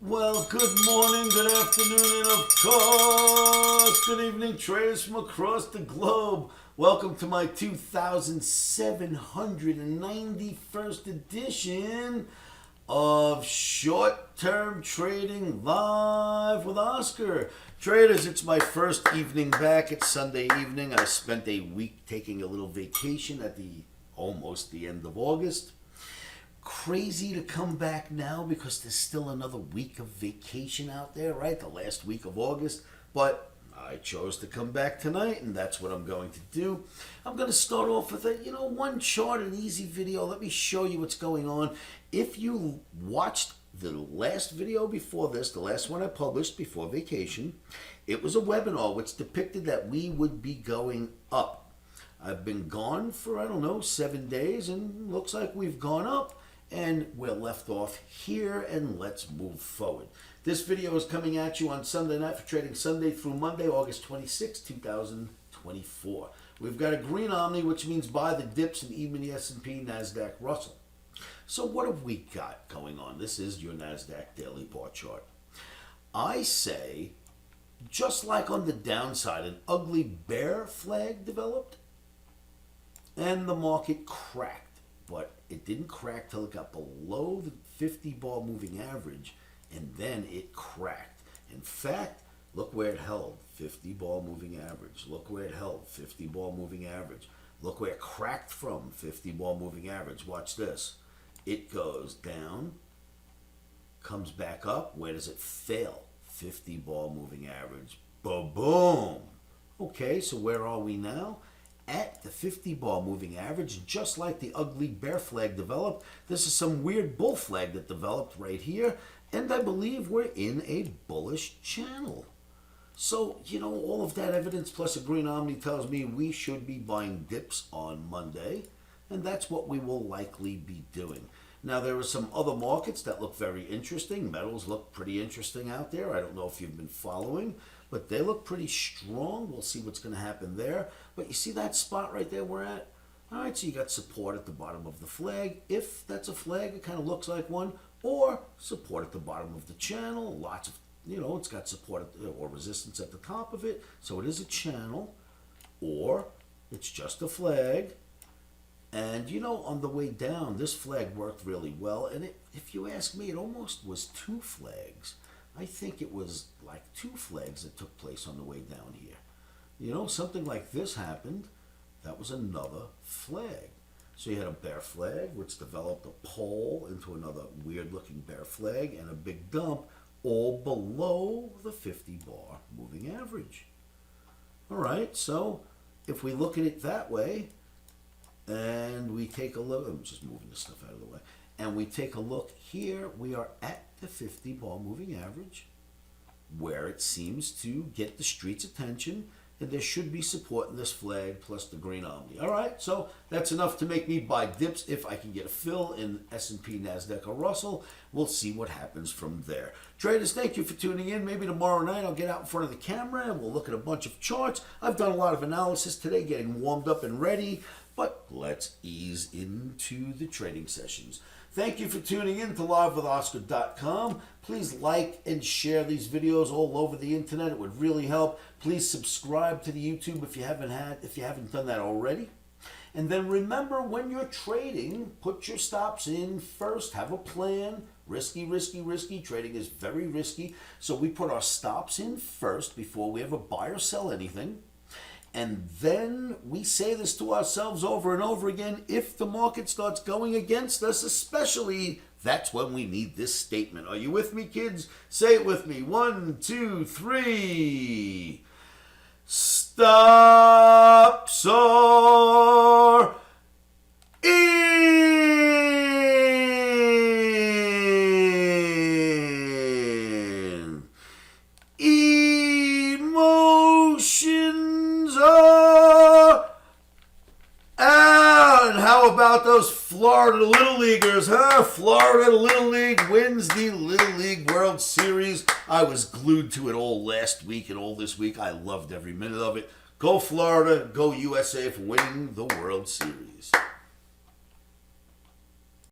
Well, good morning, good afternoon, and of course, good evening, traders from across the globe. Welcome to my 2791st edition of Short-Term Trading Live with Oscar. Traders, it's my first evening back. It's Sunday evening. I spent a week taking a little vacation at almost the end of August. Crazy to come back now because there's still another week of vacation out there, right? The last week of August. But I chose to come back tonight, and that's what I'm going to do. I'm going to start off with one chart, an easy video. Let me show you what's going on. If you watched the last video before this, the last one I published before vacation, it was a webinar which depicted that we would be going up. I've been gone for, 7 days, and looks like we've gone up. And we're left off here, and let's move forward. This video is coming at you on Sunday night for Trading Sunday through Monday, August 26, 2024. We've got a green OMNI, which means buy the dips and even the S&P, NASDAQ, Russell. So what have we got going on? This is your NASDAQ daily bar chart. I say, just like on the downside, an ugly bear flag developed, and the market cracked. But it didn't crack till it got below the 50-bar moving average, and then it cracked. In fact, look where it held, 50-bar moving average. Look where it held, 50-bar moving average. Look where it cracked from, 50-bar moving average. Watch this. It goes down, comes back up. Where does it fail? 50-bar moving average. Boom. Okay, so where are we now? At the 50-bar moving average, just like the ugly bear flag developed. This is some weird bull flag that developed right here, and I believe we're in a bullish channel. So, all of that evidence plus a green OMNI tells me we should be buying dips on Monday, and that's what we will likely be doing. Now, there are some other markets that look very interesting. Metals look pretty interesting out there. I don't know if you've been following, but they look pretty strong. We'll see what's going to happen there. But you see that spot right there we're at? All right, so you got support at the bottom of the flag. If that's a flag, it kind of looks like one. Or support at the bottom of the channel. Lots of, it's got support or resistance at the top of it. So it is a channel. Or it's just a flag. And, on the way down, this flag worked really well. And if you ask me, it almost was two flags. I think it was like two flags that took place on the way down here. Something like this happened. That was another flag. So you had a bear flag, which developed a pole into another weird-looking bear flag, and a big dump all below the 50-bar moving average. All right, so if we look at it that way, and we take a look, I'm just moving this stuff out of the way, and we take a look here, we are at the 50-bar moving average, where it seems to get the street's attention, and there should be support in this flag plus the green OMNI. All right, so that's enough to make me buy dips if I can get a fill in S&P, NASDAQ, or Russell. We'll see what happens from there. Traders, thank you for tuning in. Maybe tomorrow night I'll get out in front of the camera and we'll look at a bunch of charts. I've done a lot of analysis today, getting warmed up and ready. But let's ease into the trading sessions. Thank you for tuning in to livewithoscar.com. Please like and share these videos all over the internet. It would really help. Please subscribe to the YouTube if you haven't done that already. And then remember, when you're trading, put your stops in first. Have a plan. Risky, risky, risky. Trading is very risky. So we put our stops in first before we ever buy or sell anything. And then we say this to ourselves over and over again. If the market starts going against us, especially, that's when we need this statement. Are you with me, kids? Say it with me. 1, 2, 3. Stops are in. Emotions are out. And how about those Florida Little Leaguers, huh? Florida Little League wins the Little League World Series. I was glued to it all last week and all this week. I loved every minute of it. Go Florida, go USA for winning the World Series.